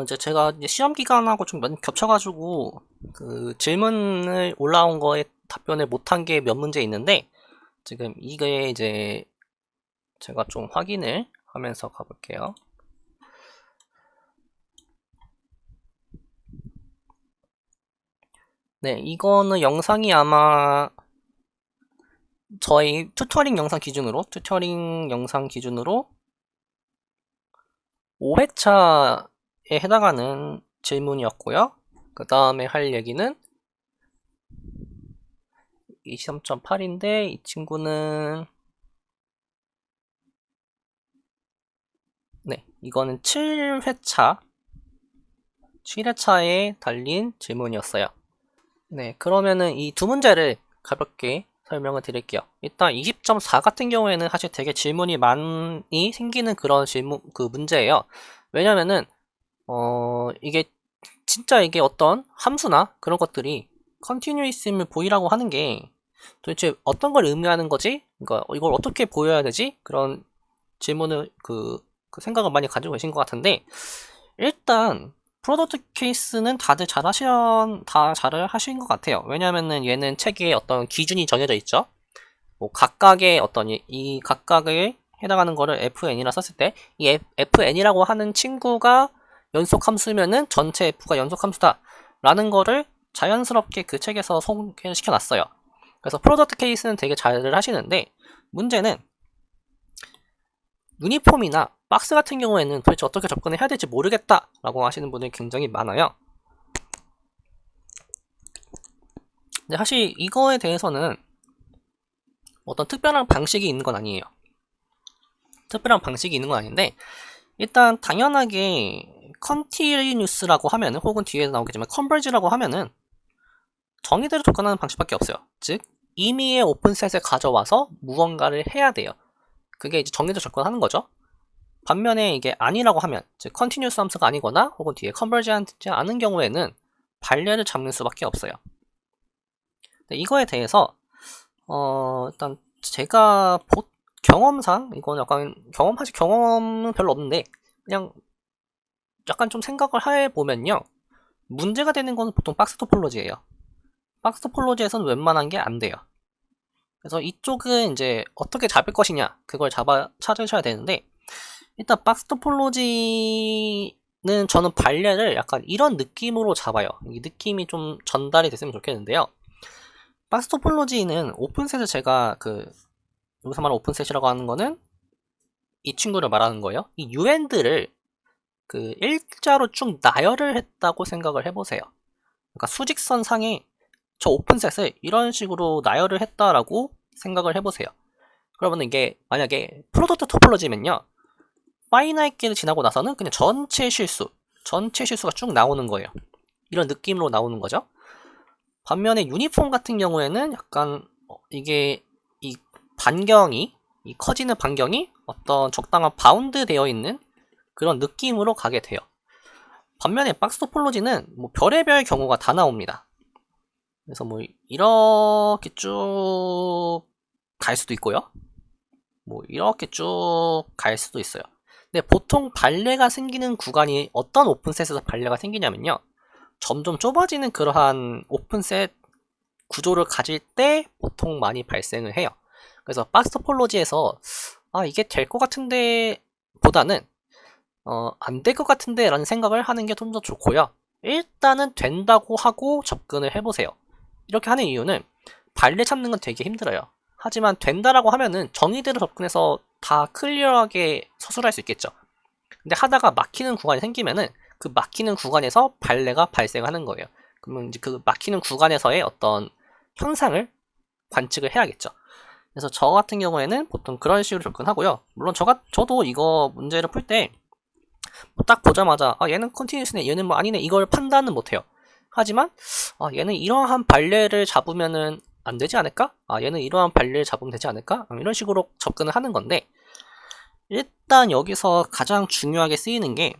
이제 제가 이제 시험 기간하고 좀 겹쳐가지고, 그 질문을 올라온 거에 답변을 못한 게 몇 문제 있는데, 지금 이게 이제 제가 좀 확인을 하면서 가볼게요. 네, 이거는 영상이 아마 저희 튜터링 영상 기준으로 5회차에 해당하는 질문이었고요. 그 다음에 할 얘기는 23.8인데, 이 친구는, 네, 이거는 7회차에 달린 질문이었어요. 네, 그러면은 이 두 문제를 가볍게 설명을 드릴게요. 일단 20.4 같은 경우에는 사실 되게 질문이 많이 생기는 그런 문제예요. 왜냐면은, 이게 진짜 이게 어떤 함수나 그런 것들이 컨티뉴이스임을 보이라고 하는 게 도대체 어떤 걸 의미하는 거지? 그러니까 이걸 어떻게 보여야 되지? 그런 질문을 그 생각을 많이 가지고 계신 것 같은데, 일단 프로덕트 케이스는 다 잘 하신 것 같아요. 왜냐면은 얘는 책에 어떤 기준이 정해져 있죠. 뭐 각각의 어떤 이 각각에 해당하는 거를 fn이라 썼을 때 이 fn이라고 하는 친구가 연속 함수면은 전체 f가 연속 함수다 라는 거를 자연스럽게 그 책에서 소개를 시켜놨어요. 그래서 프로덕트 케이스는 되게 잘 하시는데, 문제는 유니폼이나 박스 같은 경우에는 도대체 어떻게 접근을 해야 될지 모르겠다 라고 하시는 분들이 굉장히 많아요. 근데 사실 이거에 대해서는 어떤 특별한 방식이 있는 건 아니에요. 특별한 방식이 있는 건 아닌데, 일단 당연하게 컨티뉴스라고 하면은, 혹은 뒤에 나오겠지만 컨버지라고 하면은 정의대로 접근하는 방식밖에 없어요. 즉 임의의 오픈셋을 가져와서 무언가를 해야 돼요. 그게 이제 정의대로 접근하는 거죠. 반면에 이게 아니라고 하면, 즉 컨티뉴스 함수가 아니거나 혹은 뒤에 컨버지하지 않은 경우에는 발레를 잡는 수밖에 없어요. 이거에 대해서 일단 제가 경험상, 이건 약간 경험은 별로 없는데, 그냥 약간 좀 생각을 해보면요, 문제가 되는 거는 보통 박스 토폴로지예요. 박스 토폴로지에서는 웬만한 게 안 돼요. 그래서 이쪽은 이제 어떻게 잡을 것이냐, 그걸 찾으셔야 되는데, 일단 박스 토폴로지는 저는 발레를 약간 이런 느낌으로 잡아요. 이 느낌이 좀 전달이 됐으면 좋겠는데요. 박스 토폴로지는 오픈셋을 제가 여기서 말하는 오픈셋이라고 하는 거는 이 친구를 말하는 거예요. 이 유엔드를 일자로 쭉 나열을 했다고 생각을 해보세요. 그러니까 수직선 상에 저 오픈셋을 이런 식으로 나열을 했다라고 생각을 해보세요. 그러면 이게 만약에 프로덕트 토폴로지면요, 파이나이트를 지나고 나서는 그냥 전체 실수가 쭉 나오는 거예요. 이런 느낌으로 나오는 거죠. 반면에 유니폼 같은 경우에는 약간 이게 이 이 커지는 반경이 어떤 적당한 바운드 되어 있는 그런 느낌으로 가게 돼요. 반면에 박스 토폴로지는 뭐 별의별 경우가 다 나옵니다. 그래서 뭐 이렇게 쭉 갈 수도 있고요. 뭐 이렇게 쭉 갈 수도 있어요. 근데 보통 발레가 생기는 구간이 어떤 오픈셋에서 발레가 생기냐면요, 점점 좁아지는 그러한 오픈셋 구조를 가질 때 보통 많이 발생을 해요. 그래서 박스 토폴로지에서 이게 될 것 같은데 보다는 안 될 것 같은데 라는 생각을 하는 게 좀 더 좋고요. 일단은 된다고 하고 접근을 해보세요. 이렇게 하는 이유는 발레 잡는 건 되게 힘들어요. 하지만 된다라고 하면은 정의대로 접근해서 다 클리어하게 서술할 수 있겠죠. 근데 하다가 막히는 구간이 생기면은 그 막히는 구간에서 발레가 발생하는 거예요. 그러면 이제 그 막히는 구간에서의 어떤 현상을 관측을 해야겠죠. 그래서 저 같은 경우에는 보통 그런 식으로 접근하고요. 물론 저도 이거 문제를 풀 때 딱 보자마자 얘는 컨티뉴스네, 얘는 뭐 아니네, 이걸 판단은 못해요. 하지만 얘는 이러한 발레를 잡으면은 안 되지 않을까? 얘는 이러한 발레를 잡으면 되지 않을까? 이런 식으로 접근을 하는 건데, 일단 여기서 가장 중요하게 쓰이는 게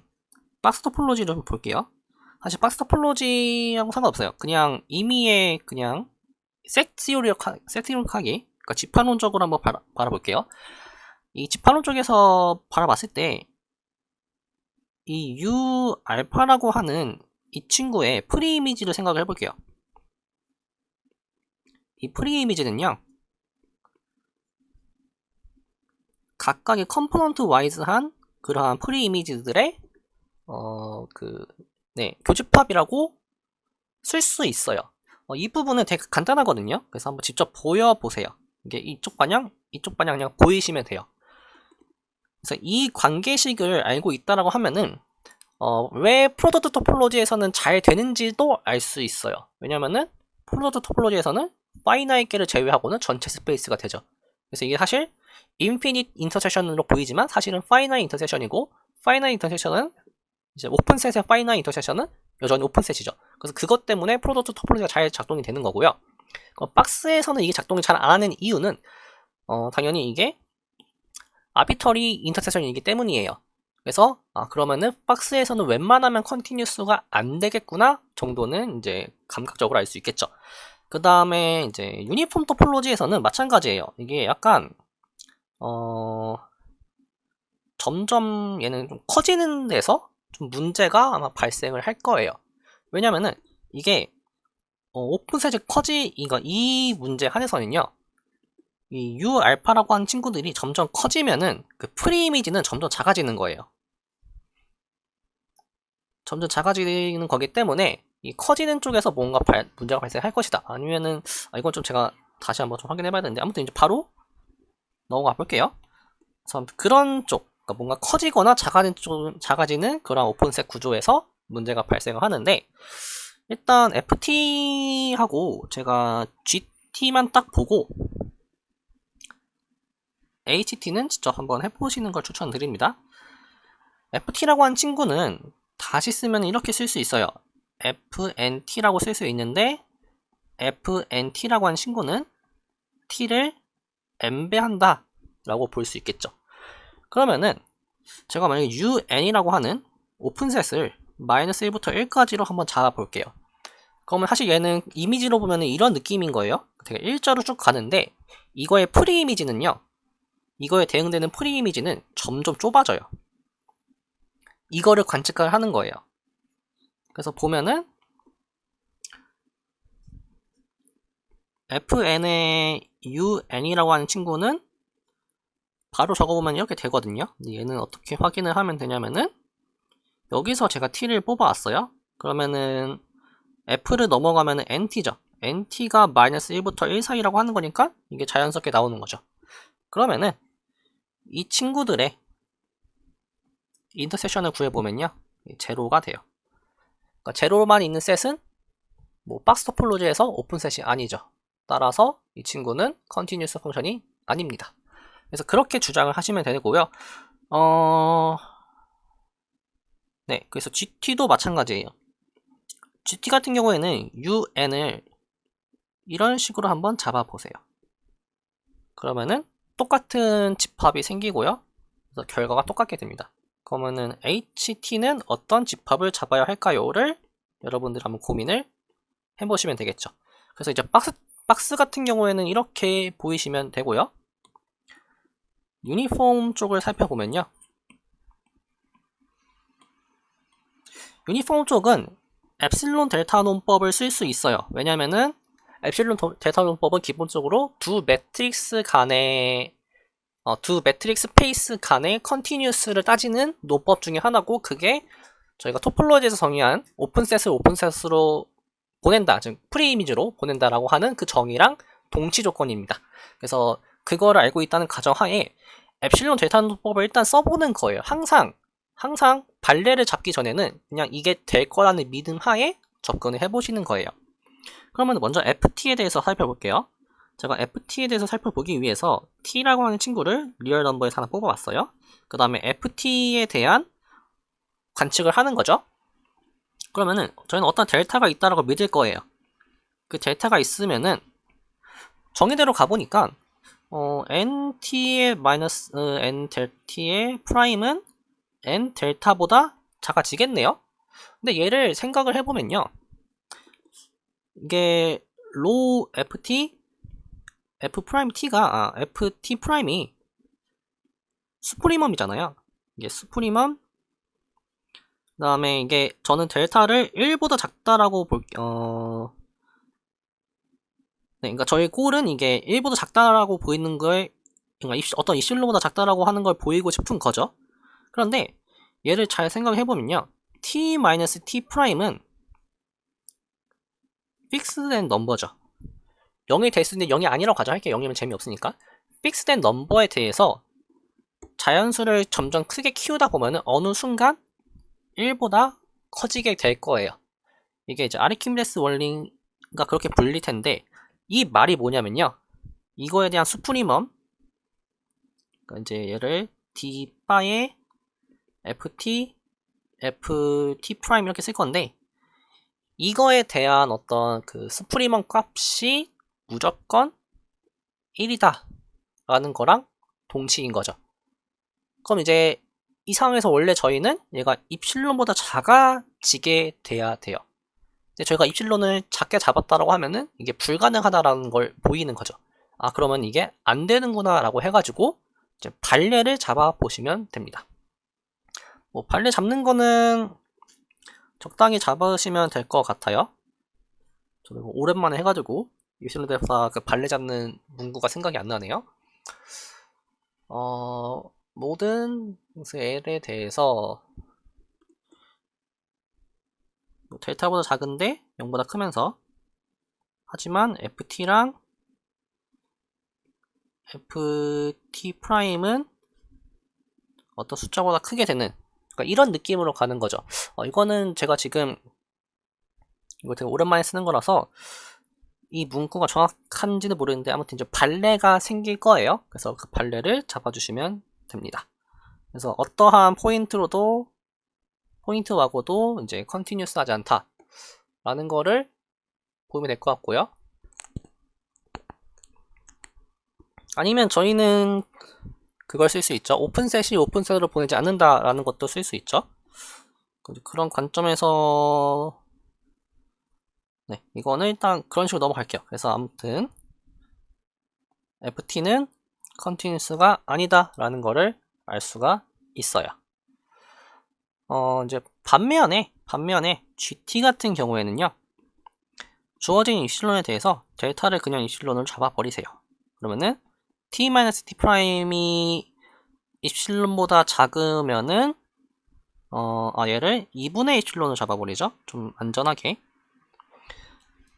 박스 토폴로지를 좀 볼게요. 사실 박스 토폴로지하고 상관없어요. 그냥 임의의 그냥 섹티오릭하게, 그러니까 지판론적으로 한번 바라볼게요. 이 지판론 쪽에서 바라봤을 때 이 U 알파라고 하는 이 친구의 프리 이미지를 생각을 해볼게요. 이 프리 이미지는요, 각각의 컴포넌트 와이즈한 그러한 프리 이미지들의 교집합이라고 쓸 수 있어요. 이 부분은 되게 간단하거든요. 그래서 한번 직접 보여보세요. 이게 이쪽 방향 그냥 보이시면 돼요. 그래서 이 관계식을 알고 있다라고 하면은 왜 프로덕트 토폴로지에서는 잘 되는지도 알 수 있어요. 왜냐면은 프로덕트 토폴로지에서는 파이나이트를 제외하고는 전체 스페이스가 되죠. 그래서 이게 사실 인피니트 인터세션으로 보이지만 사실은 파이나이트 인터세션이고, 파이나이트 인터세션은 이제 오픈셋의 파이나이트 인터세션은 여전히 오픈셋이죠. 그래서 그것 때문에 프로덕트 토폴로지가 잘 작동이 되는 거고요. 박스에서는 이게 작동이 잘 안 하는 이유는 당연히 이게 아비터리 인터세션이기 때문이에요. 그래서 그러면은 박스에서는 웬만하면 컨티뉴스가 안 되겠구나 정도는 이제 감각적으로 알 수 있겠죠. 그 다음에 이제 유니폼 토폴로지에서는 마찬가지예요. 이게 약간 점점 얘는 좀 커지는 데서 좀 문제가 아마 발생을 할 거예요. 왜냐면은 이게 오픈셋이 이 문제 한에서는요, 이 U 알파라고 하는 친구들이 점점 커지면은 그 프리 이미지는 점점 작아지는 거예요. 점점 작아지는 거기 때문에 이 커지는 쪽에서 뭔가 문제가 발생할 것이다. 아니면은 이건 좀 제가 다시 한번 좀 확인해 봐야 되는데, 아무튼 이제 바로 넘어가 볼게요. 그래서 그런 쪽, 그러니까 뭔가 커지거나 작아지는 그런 오픈셋 구조에서 문제가 발생을 하는데, 일단 FT하고 제가 GT만 딱 보고 HT는 직접 한번 해보시는 걸 추천드립니다. FT라고 하는 친구는 다시 쓰면 이렇게 쓸 수 있어요. FNT라고 쓸 수 있는데, FNT라고 하는 친구는 T를 N배한다 라고 볼 수 있겠죠. 그러면은 제가 만약에 UN이라고 하는 오픈셋을 -1부터 1까지로 한번 잡아볼게요. 그러면 사실 얘는 이미지로 보면 이런 느낌인 거예요. 되게 일자로 쭉 가는데, 이거의 프리 이미지는요, 이거에 대응되는 프리 이미지는 점점 좁아져요. 이거를 관측을 하는 거예요. 그래서 보면은 FN의 UN이라고 하는 친구는 바로 적어보면 이렇게 되거든요. 얘는 어떻게 확인을 하면 되냐면은, 여기서 제가 T를 뽑아왔어요. 그러면은 F를 넘어가면은 NT죠. NT가 -1부터 1 사이라고 하는 거니까 이게 자연스럽게 나오는 거죠. 그러면은 이 친구들의 인터섹션을 구해보면요, 제로가 돼요. 그러니까 제로만 있는 셋은 뭐 박스 토폴로지에서 오픈셋이 아니죠. 따라서 이 친구는 컨티뉴스 펑션이 아닙니다. 그래서 그렇게 주장을 하시면 되고요. 네, 그래서 GT도 마찬가지예요. GT 같은 경우에는 UN을 이런 식으로 한번 잡아보세요. 그러면은 똑같은 집합이 생기고요. 그래서 결과가 똑같게 됩니다. 그러면은 HT는 어떤 집합을 잡아야 할까요?를 여러분들 한번 고민을 해보시면 되겠죠. 그래서 이제 박스 같은 경우에는 이렇게 보이시면 되고요. 유니폼 쪽을 살펴보면요, 유니폼 쪽은 엡실론 델타 논법을 쓸 수 있어요. 왜냐면은 엡실론 델타 논법은 기본적으로 두 매트릭스 스페이스 간의 컨티뉴스를 따지는 논법 중에 하나고, 그게 저희가 토폴로지에서 정의한 오픈셋을 오픈셋으로 보낸다, 즉 프리 이미지로 보낸다라고 하는 그 정의랑 동치 조건입니다. 그래서 그거를 알고 있다는 가정하에 엡실론 델타 논법을 일단 써보는 거예요. 항상 발레를 잡기 전에는 그냥 이게 될 거라는 믿음 하에 접근을 해보시는 거예요. 그러면 먼저 FT에 대해서 살펴볼게요. 제가 FT에 대해서 살펴보기 위해서 T라고 하는 친구를 리얼 넘버에서 하나 뽑아봤어요. 그 다음에 FT에 대한 관측을 하는 거죠. 그러면은 저희는 어떤 델타가 있다라고 믿을 거예요. 그 델타가 있으면은 정의대로 가보니까 NT의 마이너스 N 델타의 프라임은 N 델타보다 작아지겠네요. 근데 얘를 생각을 해보면요, 이게 로우 FT F 프라임 T가 FT 프라임이 수프리멈이잖아요. 이게 수프리멈 그 다음에 이게 저는 델타를 1보다 작다라고 네, 그러니까 저희 꼴은 이게 1보다 작다라고 보이는 걸, 그러니까 어떤 입실론보다 작다라고 하는 걸 보이고 싶은 거죠. 그런데 얘를 잘 생각해보면요. t-t 프라임은 픽스된 넘버죠. 0이 될 수 있는데 0이 아니라고 가정할게요. 0이면 재미없으니까. 픽스된 넘버에 대해서 자연수를 점점 크게 키우다 보면은 어느 순간 1보다 커지게 될 거예요. 이게 이제 아르키미데스 원리가 그렇게 불릴 텐데, 이 말이 뭐냐면요. 이거에 대한 수프리멈, 그러니까 이제 얘를 d 바에 ft 프라임 이렇게 쓸 건데, 이거에 대한 어떤 그 수프리멈 값이 무조건 1이다 라는 거랑 동치인 거죠. 그럼 이제 이 상황에서 원래 저희는 얘가 입실론보다 작아지게 돼야 돼요. 근데 저희가 입실론을 작게 잡았다라고 하면은 이게 불가능하다라는 걸 보이는 거죠. 아, 그러면 이게 안 되는구나 라고 해가지고 이제 발레를 잡아 보시면 됩니다. 뭐 발레 잡는 거는 적당히 잡으시면 될 것 같아요. 저도 오랜만에 해가지고 입실론 대사 그 발레 잡는 문구가 생각이 안 나네요. 모든 L에 대해서 델타보다 작은데 0보다 크면서, 하지만 ft랑 ft 프라임은 어떤 숫자보다 크게 되는, 그러니까 이런 느낌으로 가는 거죠. 이거는 제가 지금 이거 되게 오랜만에 쓰는 거라서 이 문구가 정확한지는 모르는데 아무튼 이제 발레가 생길 거예요. 그래서 그 발레를 잡아주시면 됩니다. 그래서 어떠한 포인트하고도 이제 컨티뉴스 하지 않다 라는 거를 보면 될 것 같고요. 아니면 저희는 그걸 쓸 수 있죠. 오픈셋이 오픈셋으로 보내지 않는다 라는 것도 쓸 수 있죠. 그런 관점에서 네, 이거는 일단 그런 식으로 넘어갈게요. 그래서 아무튼 ft는 컨티뉴스가 아니다 라는 거를 알 수가 있어요. 이제 반면에 gt 같은 경우에는요, 주어진 입실론에 대해서 델타를 그냥 입실론으로 잡아버리세요. 그러면은 t-t 프라임이 입실론보다 작으면은 얘를 2분의 입실론으로 잡아버리죠. 좀 안전하게.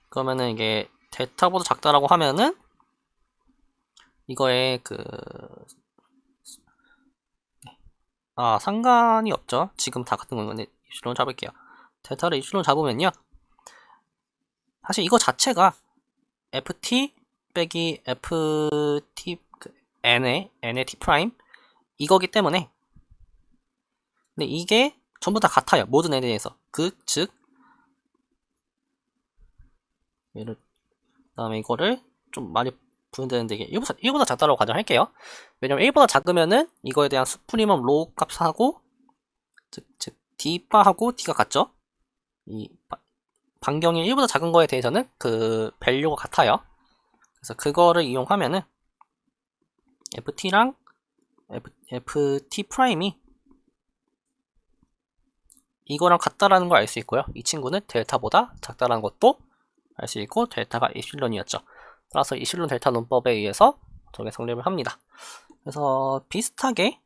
그러면은 이게 델타보다 작다라고 하면은 이거에 상관이 없죠. 지금 다 같은 건데 입실론 잡을게요. 델타를 입실론 잡으면요, 사실 이거 자체가 ft 빼기 ft n의 t 프라임 이거기 때문에, 근데 이게 전부 다 같아요. 모든 n에 대해서. 즉 얘를 그다음에 이거를 좀 많이 부른다는데 이게 1보다 작다라고 가정할게요. 왜냐면 1보다 작으면은 이거에 대한 수프리멈 로우 값하고 즉 d바하고 d가 같죠. 이 반경이 1보다 작은 거에 대해서는 그 밸류가 같아요. 그래서 그거를 이용하면은 ft랑 ft 프라임이 이거랑 같다라는 걸 알 수 있고요. 이 친구는 델타보다 작다라는 것도 알 수 있고, 델타가 입실론이었죠. 따라서 입실론 델타 논법에 의해서 저게 성립을 합니다. 그래서 비슷하게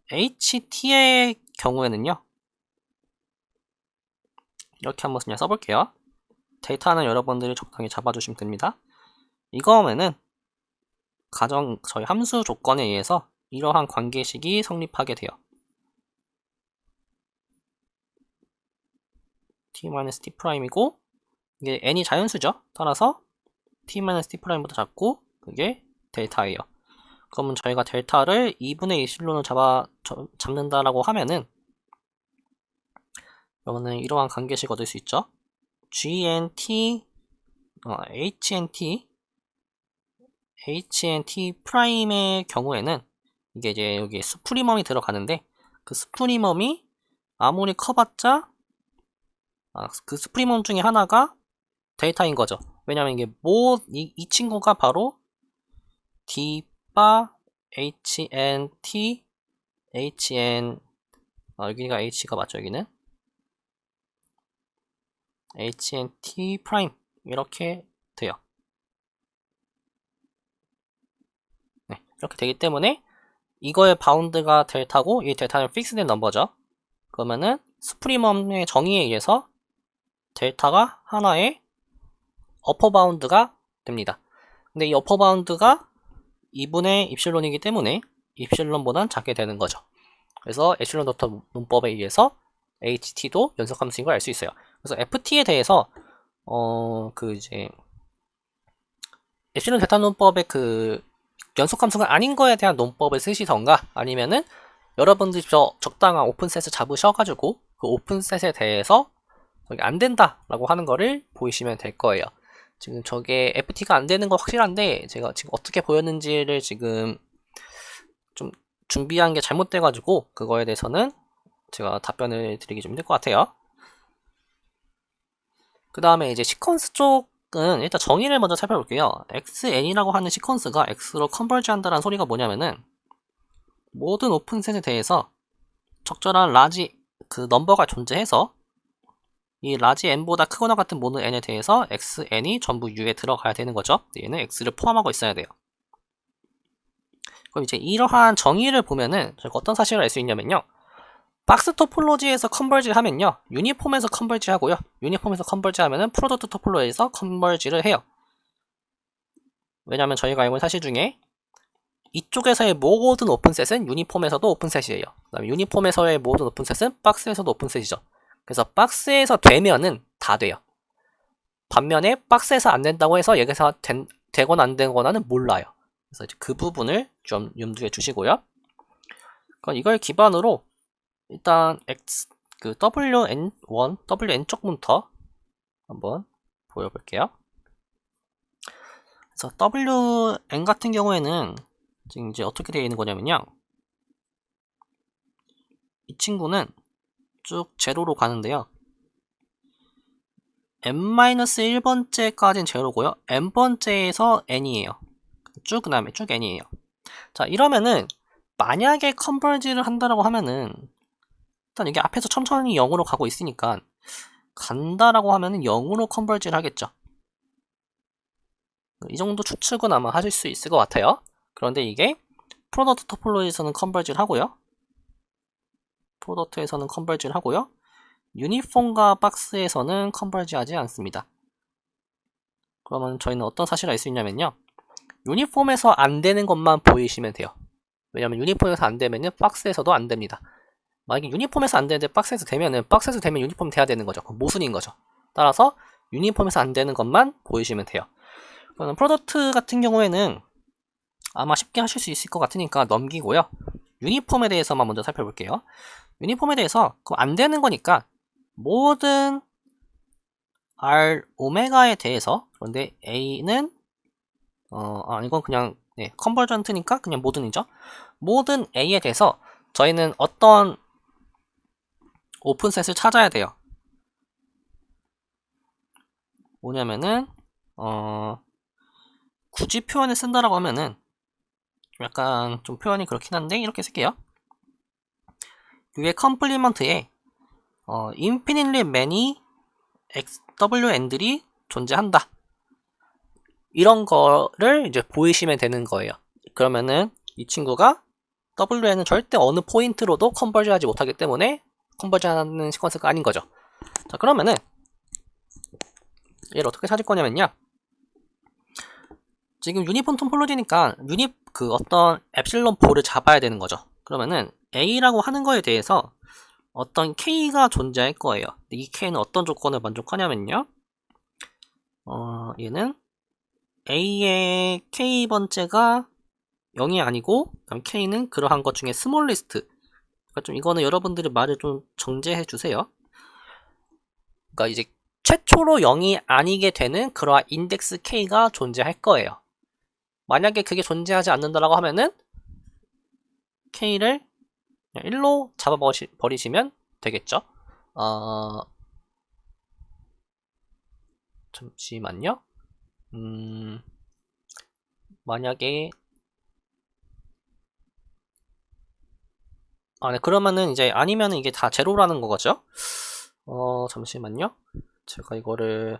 ht의 경우에는요, 이렇게 한번 그냥 써볼게요. 데이터는 여러분들이 적당히 잡아주시면 됩니다. 이거면은 저희 함수 조건에 의해서 이러한 관계식이 성립하게 돼요. t-t 프라임이고, 이게 n이 자연수죠. 따라서 t-t 프라임보다 작고 그게 델타예요. 그러면 저희가 델타를 2분의 2 실론을 잡는다라고 하면은 그러면은 이러한 관계식 얻을 수 있죠. gnT HNT 프라임의 경우에는 이게 이제 여기 수프리멈이 들어가는데, 그 수프리멈이 아무리 커봤자 그 수프리멈 중에 하나가 델타인 거죠. 왜냐면 이게 이 친구가 바로 d바 HNT HN 여기가 H가 맞죠. 여기는 HNT 프라임 이렇게 돼요. 네, 이렇게 되기 때문에 이거의 바운드가 델타고 이 델타는 픽스된 넘버죠. 그러면은 스프리멈의 정의에 의해서 델타가 하나의 어퍼 바운드가 됩니다. 근데 이 어퍼 바운드가 2분의 입실론이기 때문에 입실론보단 작게 되는 거죠. 그래서 에슐론 도터 문법에 의해서 HT도 연속함수인 걸 알 수 있어요. 그래서 FT에 대해서 이제 에슐론 데이터 논법의 그 연속함수가 아닌 거에 대한 논법을 쓰시던가 아니면은 여러분들이 적당한 오픈셋을 잡으셔가지고 그 오픈셋에 대해서 저게 안 된다라고 하는 거를 보이시면 될 거예요. 지금 저게 FT가 안 되는 거 확실한데 제가 지금 어떻게 보였는지를 지금 좀 준비한 게 잘못돼가지고 그거에 대해서는 제가 답변을 드리기 좀 힘들 것 같아요. 그 다음에 이제 시퀀스 쪽은 일단 정의를 먼저 살펴볼게요. xn이라고 하는 시퀀스가 x로 컨버지 한다는 소리가 뭐냐면은 모든 오픈셋에 대해서 적절한 라지 그 넘버가 존재해서 이 라지 n보다 크거나 같은 모든 n에 대해서 xn이 전부 u에 들어가야 되는 거죠. 얘는 x를 포함하고 있어야 돼요. 그럼 이제 이러한 정의를 보면은 저희가 어떤 사실을 알 수 있냐면요. 박스 토폴로지에서 컨버지를 하면요. 유니폼에서 컨버지 하고요. 유니폼에서 컨버지 하면은 프로덕트 토폴로지에서 컨버지를 해요. 왜냐면 저희가 알고 있는 사실 중에 이쪽에서의 모든 오픈셋은 유니폼에서도 오픈셋이에요. 그 다음에 유니폼에서의 모든 오픈셋은 박스에서도 오픈셋이죠. 그래서 박스에서 되면은 다 돼요. 반면에 박스에서 안 된다고 해서 여기서 되거나 안 되거나는 몰라요. 그래서 이제 그 부분을 좀 염두에 두시고요. 그럼 이걸 기반으로 일단 WN1, WN 쪽부터 한번 보여볼게요. 그래서 WN 같은 경우에는 지금 이제 어떻게 되어 있는 거냐면요. 이 친구는 쭉 제로로 가는데요. n-1번째까지는 제로고요. n번째에서 n이에요. 쭉 그 다음에 쭉 n이에요. 자, 이러면은 만약에 컨버지를 한다라고 하면은 일단 이게 앞에서 천천히 0으로 가고 있으니까 간다라고 하면은 0으로 컨버지를 하겠죠. 이 정도 추측은 아마 하실 수 있을 것 같아요. 그런데 이게 프로덕트 토폴로지에서는 컨버지를 하고요. 프로덕트에서는 컨버지를 하고요. 유니폼과 박스에서는 컨버지 하지 않습니다. 그러면 저희는 어떤 사실을 알 수 있냐면요. 유니폼에서 안 되는 것만 보이시면 돼요. 왜냐면 유니폼에서 안 되면은 박스에서도 안 됩니다. 만약에 유니폼에서 안 되는데 박스에서 되면은 박스에서 되면 유니폼 돼야 되는 거죠. 그럼 모순인 거죠. 따라서 유니폼에서 안 되는 것만 보이시면 돼요. 그럼 프로덕트 같은 경우에는 아마 쉽게 하실 수 있을 것 같으니까 넘기고요. 유니폼에 대해서만 먼저 살펴볼게요. 유니폼에 대해서 그거 안 되는 거니까 모든 R 오메가에 대해서 그런데 A는 이건 그냥 컨버전트니까 그냥 모든이죠. 모든 A에 대해서 저희는 어떤 오픈셋을 찾아야 돼요. 뭐냐면은 굳이 표현을 쓴다라고 하면은 약간 좀 표현이 그렇긴 한데 이렇게 쓸게요. 위에 컴플리먼트에 infinitely many WN들이 존재한다. 이런 거를 이제 보이시면 되는 거예요. 그러면은 이 친구가 WN은 절대 어느 포인트로도 컨버지 하지 못하기 때문에 컨버지 하는 시퀀스가 아닌 거죠. 자, 그러면은 얘를 어떻게 찾을 거냐면요. 지금 유니폼 토폴로지니까 어떤 엡실론 보를 잡아야 되는 거죠. 그러면은 A라고 하는 거에 대해서 어떤 K가 존재할 거예요. 이 K는 어떤 조건을 만족하냐면요. 얘는 A의 K번째가 0이 아니고 K는 그러한 것 중에 스몰리스트. 그러니까 좀 이거는 여러분들의 말을 좀 정제해 주세요. 그러니까 이제 최초로 0이 아니게 되는 그러한 인덱스 K가 존재할 거예요. 만약에 그게 존재하지 않는다라고 하면은 K를 1로 잡아버리시면 되겠죠. 잠시만요. 만약에 네, 그러면은 이제 아니면은 이게 다 제로라는 거죠. 잠시만요. 제가 이거를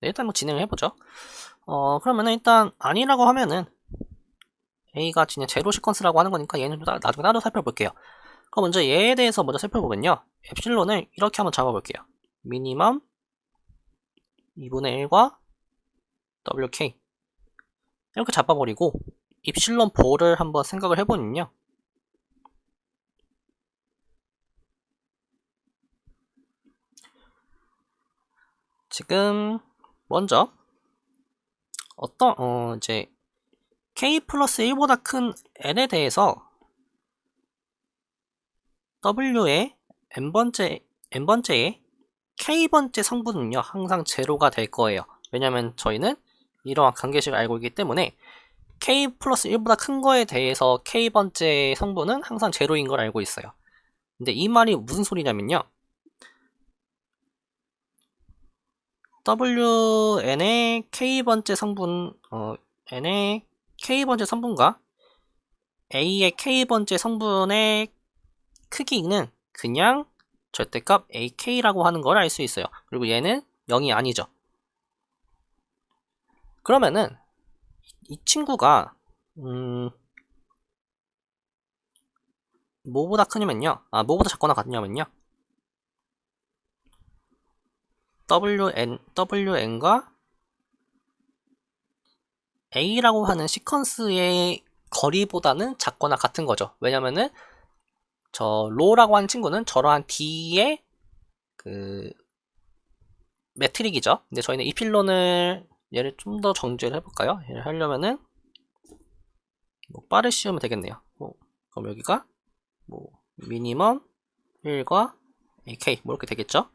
네, 일단 뭐 진행을 해보죠. 그러면은 일단 아니라고 하면은 A가 그냥 제로 시퀀스라고 하는 거니까 얘는 좀 나중에 따로 살펴볼게요. 그럼 먼저 얘에 대해서 먼저 살펴보면요. 엡실론을 이렇게 한번 잡아볼게요. 미니멈 2분의 1과 WK 이렇게 잡아버리고 입실론 볼을 한번 생각을 해보면요. 지금 먼저 이제 K 플러스 1보다 큰 N에 대해서 W의 N번째의 K번째 성분은요, 항상 제로가 될 거예요. 왜냐면 저희는 이러한 관계식을 알고 있기 때문에 K 플러스 1보다 큰 거에 대해서 K번째 성분은 항상 제로인 걸 알고 있어요. 근데 이 말이 무슨 소리냐면요. Wn의 K번째 성분, N의 K번째 성분과 A의 K번째 성분의 크기는 그냥 절대값 AK라고 하는 걸 알 수 있어요. 그리고 얘는 0이 아니죠. 그러면은 이 친구가 뭐보다 크냐면요. 뭐보다 작거나 같냐면요. WN과 A라고 하는 시퀀스의 거리보다는 작거나 같은 거죠. 왜냐면은 저 로라고 하는 친구는 저러한 D의 그 매트릭이죠. 근데 저희는 이 필론을 얘를 좀 더 정제를 해볼까요? 얘를 하려면은 뭐 빠르 씌우면 되겠네요. 그럼 여기가 뭐 미니멈 1과 AK 뭐 이렇게 되겠죠.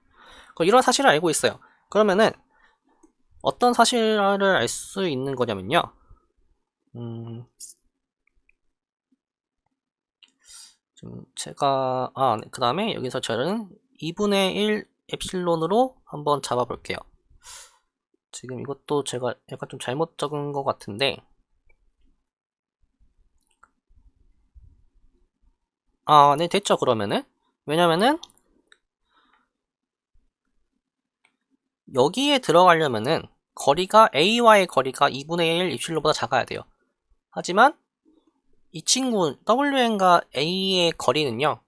이런 사실을 알고 있어요. 그러면은 어떤 사실을 알 수 있는 거냐면요. 지금 제가 네. 그 다음에 여기서 저는 2분의 1 엡실론으로 한번 잡아볼게요. 지금 이것도 제가 약간 좀 잘못 적은 것 같은데 네, 됐죠. 그러면은 왜냐면은 여기에 들어가려면은 거리가 A와의 거리가 2분의 1 입실로보다 작아야 돼요. 하지만 이 친구 WN과 A의 거리는요,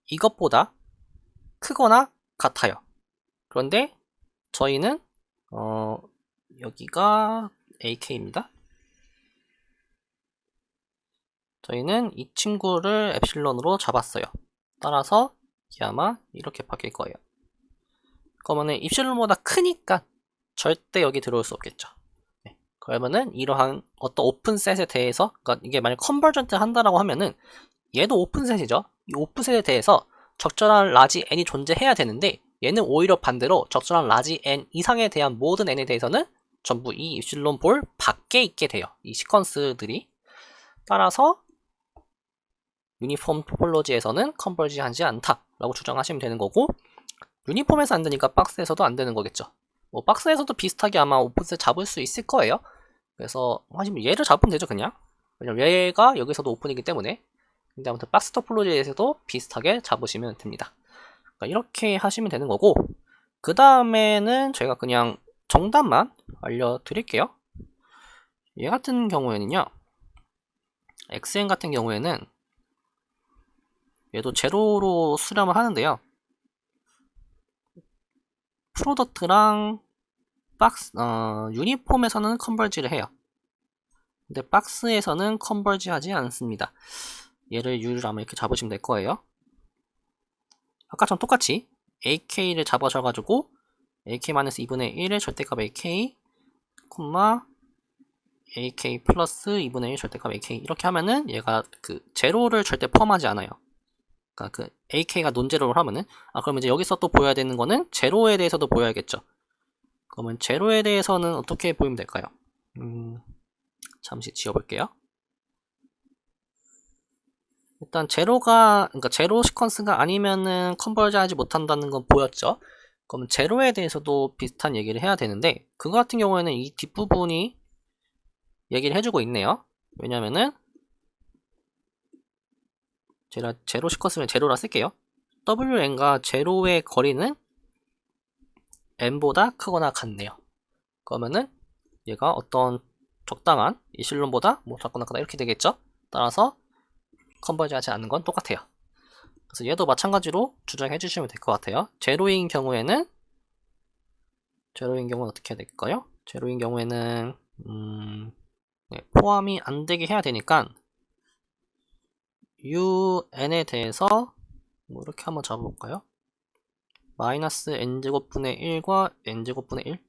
이것보다 크거나 같아요. 그런데 저희는 여기가 AK입니다. 저희는 이 친구를 엡실론으로 잡았어요. 따라서 이게 아마 이렇게 바뀔 거예요. 그러면은 입실론보다 크니까 절대 여기 들어올 수 없겠죠. 네. 그러면은 이러한 어떤 오픈셋에 대해서, 그러니까 이게 만약 컨버전트 한다라고 하면은 얘도 오픈셋이죠. 이 오픈셋에 대해서 적절한 라지 n이 존재해야 되는데 얘는 오히려 반대로 적절한 라지 n 이상에 대한 모든 n에 대해서는 전부 이 입실론 볼 밖에 있게 돼요. 이 시퀀스들이. 따라서 유니폼 토폴로지에서는 컨버지하지 않다라고 주장하시면 되는 거고, 유니폼에서 안 되니까 박스에서도 안 되는 거겠죠. 뭐 박스에서도 비슷하게 아마 오픈셋 잡을 수 있을 거예요. 그래서 하시면 얘를 잡으면 되죠, 그냥. 왜냐면 얘가 여기서도 오픈이기 때문에. 근데 아무튼 박스 토폴로지에서도 비슷하게 잡으시면 됩니다. 그러니까 이렇게 하시면 되는 거고, 그 다음에는 제가 그냥 정답만 알려드릴게요. 얘 같은 경우에는요, XN 같은 경우에는 얘도 제로로 수렴을 하는데요. 프로덕트랑 박스, 유니폼에서는 컨버지를 해요. 근데 박스에서는 컨버지 하지 않습니다. 얘를 U를 아마 이렇게 잡으시면 될 거예요. 아까처럼 똑같이 AK를 잡아셔가지고 AK-2분의 1의 절대값 AK, AK 플러스 2분의 1 절대값 AK 이렇게 하면은 얘가 그 제로를 절대 포함하지 않아요. 그러니까 그 AK가 논제로를 하면은 그러면 이제 여기서 또 보여야 되는 거는 제로에 대해서도 보여야겠죠. 그러면 제로에 대해서는 어떻게 보이면 될까요? 잠시 지워볼게요. 일단 그러니까 제로 시퀀스가 아니면은 컨버지 하지 못한다는 건 보였죠. 그러면 제로에 대해서도 비슷한 얘기를 해야 되는데 그거 같은 경우에는 이 뒷부분이 얘기를 해주고 있네요. 왜냐면은 제가 제로 시퀀스면 제로라 쓸게요. wn과 제로의 거리는 n보다 크거나 같네요. 그러면은 얘가 어떤 적당한 이실론보다 뭐 작거나 크다 이렇게 되겠죠. 따라서 컨버지 하지 않는 건 똑같아요. 그래서 얘도 마찬가지로 주장해 주시면 될 것 같아요. 제로인 경우는 어떻게 해야 될까요? 제로인 경우에는 네, 포함이 안 되게 해야 되니까 un에 대해서 뭐 이렇게 한번 잡아볼까요? 마이너스 n제곱분의 1과 n제곱분의 1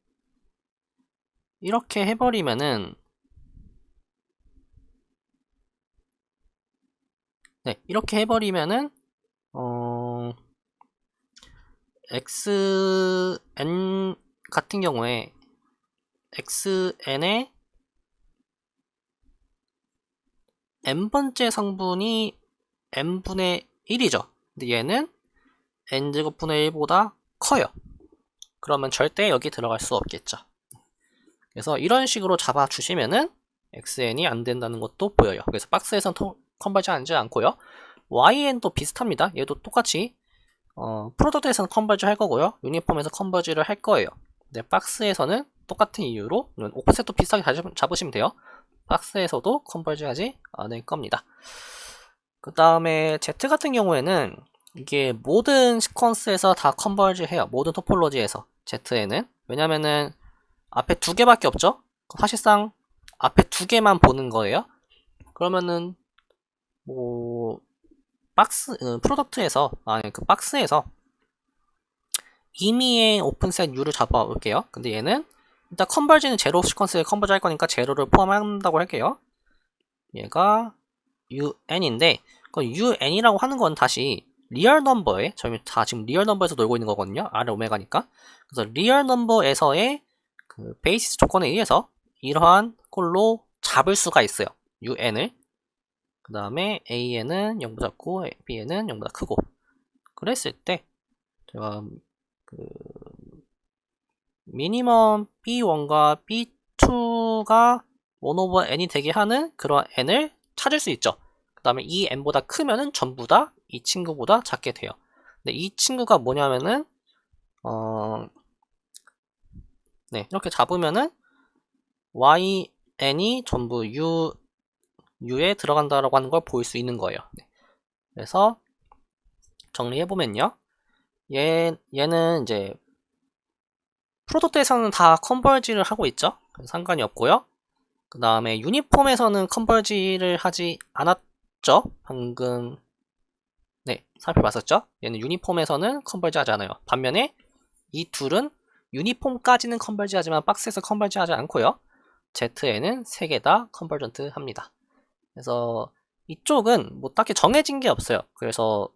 이렇게 해버리면은 이렇게 해버리면은 xn 같은 경우에 xn의 n번째 성분이 n분의 1이죠. 근데 얘는 n제곱분의 1보다 커요. 그러면 절대 여기 들어갈 수 없겠죠. 그래서 이런 식으로 잡아주시면은 xn이 안 된다는 것도 보여요. 그래서 박스에선 컨버지 하지 않고요. yn도 비슷합니다. 얘도 똑같이 프로덕트에서는 컨버지 할 거고요. 유니폼에서 컨버지를 할 거예요. 근데 박스에서는 똑같은 이유로 오프셋도 비슷하게 잡으시면 돼요. 박스에서도 컨버지 하지 않을 겁니다. 그 다음에 Z 같은 경우에는 이게 모든 시퀀스에서 다 컨버지 해요. 모든 토폴로지에서 Z에는. 왜냐면은 앞에 두 개밖에 없죠. 사실상 앞에 두 개만 보는 거예요. 그러면은 뭐 프로덕트에서 그 박스에서 임의의 오픈셋 U를 잡아볼게요. 근데 얘는 일단 컨버지는 제로 시퀀스에 컨버지 할 거니까 제로를 포함한다고 할게요. 얘가 un인데 그 un이라고 하는 건 다시 리얼 넘버에 저희 다 지금 리얼 넘버에서 놀고 있는 거거든요. R 오메가니까. 그래서 리얼 넘버에서의 그 베이시스 조건에 의해서 이러한 꼴로 잡을 수가 있어요. un을. 그 다음에 a는 0보다 작고 b는 0보다 크고. 그랬을 때 제가 그 미니멈 b1과 b2가 1 over n이 되게 하는 그런 n을 찾을 수 있죠. 그 다음에 이 n보다 크면은 전부 다 이 친구보다 작게 돼요. 근데 이 친구가 뭐냐면은 이렇게 잡으면은 yn이 전부 u에 들어간다라고 하는 걸 볼 수 있는 거예요. 그래서 정리해보면요. 얘는 이제 프로토트에서는 다 컨버지를 하고 있죠. 상관이 없고요. 그 다음에 유니폼에서는 컨버지를 하지 않았죠. 방금 살펴봤었죠. 얘는 유니폼에서는 컨버지 하지 않아요. 반면에 이 둘은 유니폼까지는 컨버지 하지만 박스에서 컨버지 하지 않고요. Z에는 3개 다 컨버전트 합니다. 그래서 이쪽은 뭐 딱히 정해진 게 없어요. 그래서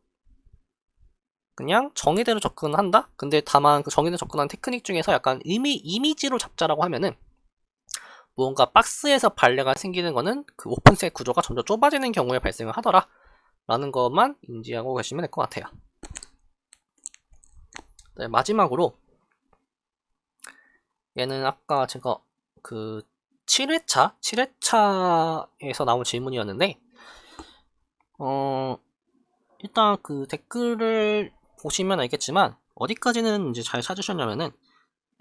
그냥 정의대로 접근한다? 근데 다만 그 정의대로 접근하는 테크닉 중에서 약간 이미지로 잡자라고 하면은 무언가 박스에서 발레가 생기는 거는 그 오픈셋 구조가 점점 좁아지는 경우에 발생을 하더라 라는 것만 인지하고 계시면 될 것 같아요. 네, 마지막으로 얘는 아까 제가 그 7회차에서 나온 질문이었는데 일단 그 댓글을 보시면 알겠지만 어디까지는 이제 잘 찾으셨냐면은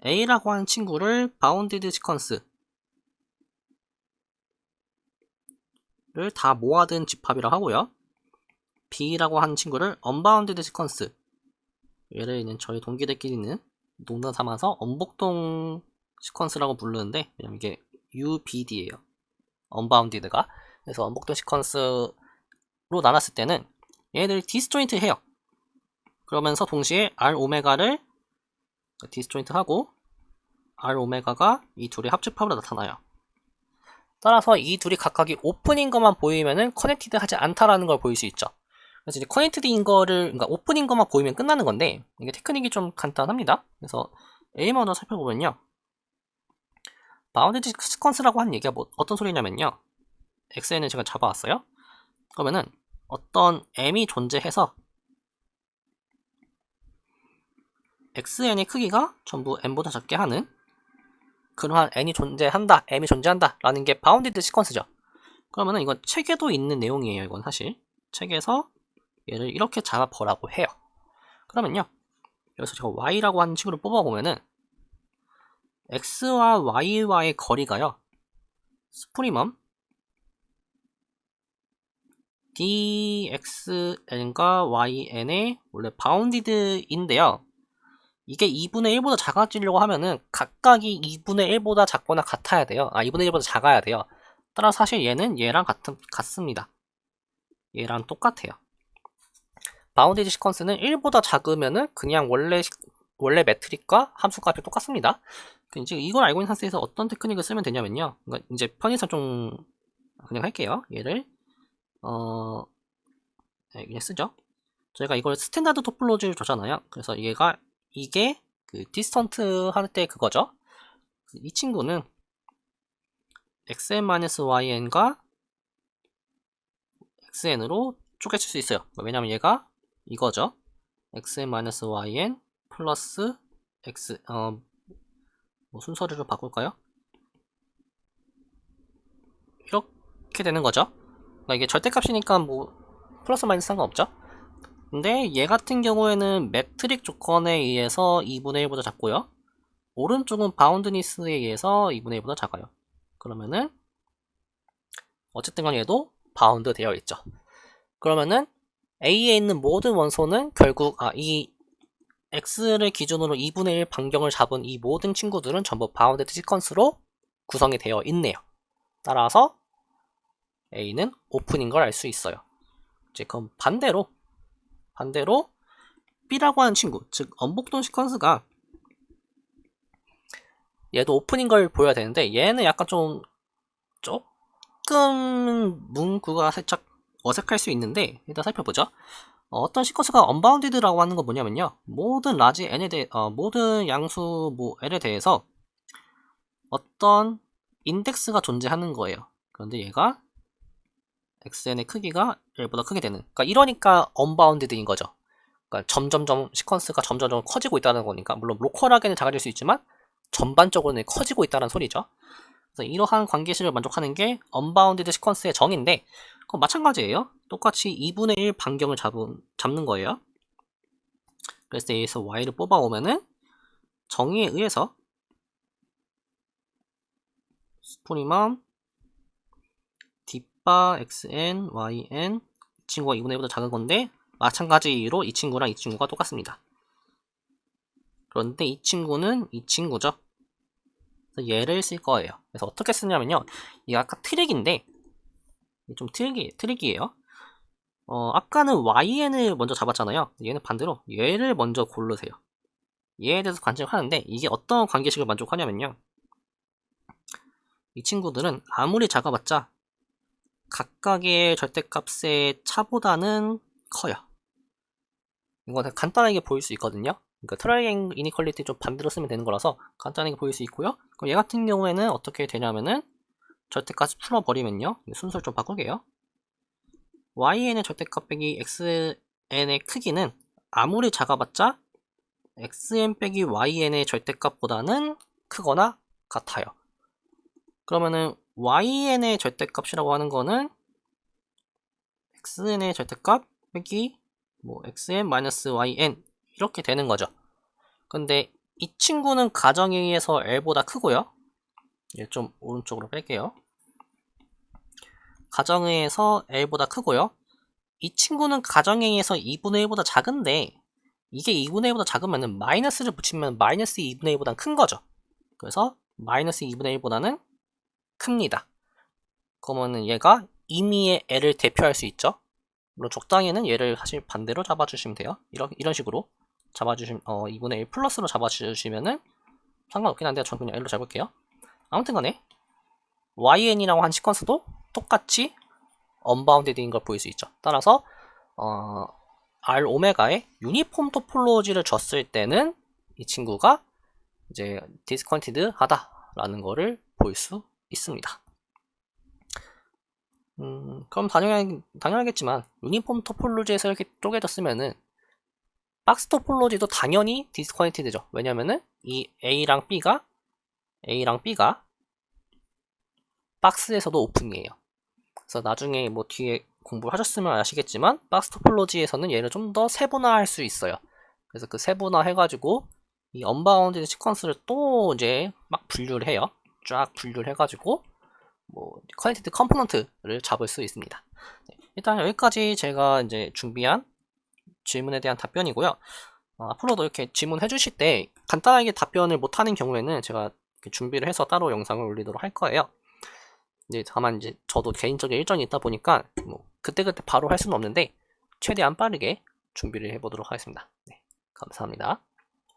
A라고 하는 친구를 바운디드 시퀀스를 다 모아둔 집합이라 하고요. B라고 하는 친구를 언바운디드 시퀀스, 얘를 있는 저희 동기들끼리는 농담 삼아서 언복동 시퀀스라고 부르는데 왜냐면 이게 UBD예요. 언바운디드가. 그래서 언복동 시퀀스로 나눴을 때는 얘네들이 디스조인트 해요. 그러면서 동시에 R 오메가를 디스조인트 하고 R 오메가가 이 둘의 합집합으로 나타나요. 따라서 이 둘이 각각이 오픈인 것만 보이면은 커넥티드 하지 않다라는 걸 보일 수 있죠. 그래서 이제 커넥티드인 거를, 그러니까 오픈인 것만 보이면 끝나는 건데, 이게 테크닉이 좀 간단합니다. 그래서 A 먼저 살펴보면요. 바운디드 시퀀스라고 하는 얘기가 어떤 소리냐면요. xn을 제가 잡아왔어요. 그러면은 어떤 m이 존재해서 xn의 크기가 전부 n보다 작게 하는 그러한 n이 존재한다, m이 존재한다 라는 게 바운디드 시퀀스죠. 그러면은 이건 책에도 있는 내용이에요. 이건 사실 책에서 얘를 이렇게 잡아보라고 해요. 그러면요, 여기서 제가 y라고 하는 친구를 뽑아보면은 x와 y와의 거리가요, 스프리멈 dxn과 yn의 원래 바운디드인데요, 이게 2분의 1보다 작아지려고 하면은 각각이 2분의 1보다 작거나 같아야 돼요. 2분의 1보다 작아야 돼요. 따라서 사실 얘는 얘랑 같습니다. 얘랑 똑같아요. 바운디드 시퀀스는 1보다 작으면은 그냥 원래 매트릭과 함수값이 똑같습니다. 이제 이걸 알고 있는 상태에서 어떤 테크닉을 쓰면 되냐면요, 그러니까 이제 편의상 좀 그냥 할게요. 얘를 네, 그냥 쓰죠. 저희가 이걸 스탠다드 토폴로지를 줬잖아요. 그래서 이게 그 디스턴트 할 때 그거죠. 이 친구는 xn-yn과 xn으로 쪼개질 수 있어요. 왜냐면 얘가 이거죠. xn-yn 플러스 x 뭐 순서를 좀 바꿀까요? 이렇게 되는 거죠. 그러니까 이게 절대값이니까 뭐 플러스 마이너스 상관없죠. 근데 얘 같은 경우에는 매트릭 조건에 의해서 2분의 1보다 작고요, 오른쪽은 바운드니스에 의해서 2분의 1보다 작아요. 그러면은 어쨌든 간 얘도 바운드 되어 있죠. 그러면은 A에 있는 모든 원소는 결국 이 X를 기준으로 2분의 1 반경을 잡은 이 모든 친구들은 전부 바운드드 시퀀스로 구성이 되어 있네요. 따라서 A는 오픈인 걸 알 수 있어요. 이제 그럼 반대로 B라고 하는 친구, 즉 언복돈 시퀀스가 얘도 오픈인 걸 보여야 되는데, 얘는 약간 조금 문구가 살짝 어색할 수 있는데 일단 살펴보죠. 어떤 시퀀스가 언바운디드라고 하는 건 뭐냐면요, 모든 라지 n에 대해 모든 양수 뭐 l에 대해서 어떤 인덱스가 존재하는 거예요. 그런데 얘가 xn의 크기가 l보다 크게 되는, 그러니까 이러니까 언바운디드인 거죠. 그러니까 점점점 시퀀스가 점점점 커지고 있다는 거니까, 물론 로컬하게는 작아질 수 있지만 전반적으로는 커지고 있다는 소리죠. 그래서 이러한 관계식을 만족하는 게 언바운디드 시퀀스의 정의인데, 그건 마찬가지예요. 똑같이 2분의 1 반경을 잡는 거예요. 그래서 여기서 y를 뽑아오면은 정의에 의해서 스프리멈 뒷바 xn, yn, 이 친구가 2분의 1보다 작은 건데 마찬가지 이유로 이 친구랑 이 친구가 똑같습니다. 그런데 이 친구는 이 친구죠. 그래서 얘를 쓸 거예요. 그래서 어떻게 쓰냐면요, 이게 아까 트릭인데 좀 트릭이에요. 아까는 yn을 먼저 잡았잖아요. 얘는 반대로 얘를 먼저 고르세요. 얘에 대해서 관심을 하는데, 이게 어떤 관계식을 만족하냐면요, 이 친구들은 아무리 작아봤자 각각의 절대값의 차보다는 커요. 이건 간단하게 보일 수 있거든요. 그러니까 트라이앵글 이니퀄리티 좀 반대로 쓰면 되는 거라서 간단하게 보일 수 있고요. 그럼 얘 같은 경우에는 어떻게 되냐면은 절대값 풀어버리면요, 순서를 좀 바꿀게요. yn의 절대값 빼기 xn의 크기는 아무리 작아봤자 xn 빼기 yn의 절대값보다는 크거나 같아요. 그러면은 yn의 절대값이라고 하는 거는 xn의 절대값 빼기 뭐 xn-yn 이렇게 되는 거죠. 근데 이 친구는 가정에 의해서 l보다 크고요. 얘 좀 오른쪽으로 뺄게요. 가정에 의해서 l보다 크고요. 이 친구는 가정에 의해서 2분의 1보다 작은데, 이게 2분의 1보다 작으면 마이너스를 붙이면 마이너스 2분의 1보다 큰 거죠. 그래서 마이너스 2분의 1보다는 큽니다. 그러면 얘가 임의의 l을 대표할 수 있죠. 물론 적당히는 얘를 사실 반대로 잡아주시면 돼요. 이런 식으로 잡아주시면 2분의 1 플러스로 잡아주시면은 상관없긴 한데 저는 그냥 l로 잡을게요. 아무튼 간에 yn이라고 한 시퀀스도 똑같이 언바운디드인 걸 보일 수 있죠. 따라서 R 오메가에 유니폼 토폴로지를 줬을 때는 이 친구가 이제 디스컨티드 하다라는 거를 볼 수 있습니다. 그럼 당연하겠지만 유니폼 토폴로지에서 이렇게 쪼개졌으면은 박스 토폴로지도 당연히 디스커넥티드죠. 왜냐면은 이 A랑 B가 박스에서도 오픈이에요. 그래서 나중에 뭐 뒤에 공부를 하셨으면 아시겠지만 박스 토폴로지에서는 얘를 좀 더 세분화할 수 있어요. 그래서 그 세분화 해가지고 이 언바운드 시퀀스를 또 이제 막 분류를 해요. 쫙 분류를 해가지고 뭐 커넥티드 컴포넌트를 잡을 수 있습니다. 네, 일단 여기까지 제가 이제 준비한 질문에 대한 답변이고요. 앞으로도 이렇게 질문해 주실 때 간단하게 답변을 못하는 경우에는 제가 준비를 해서 따로 영상을 올리도록 할 거예요. 이제 다만 이제 저도 개인적인 일정이 있다 보니까 뭐 그때그때 바로 할 수는 없는데 최대한 빠르게 준비를 해보도록 하겠습니다. 네, 감사합니다.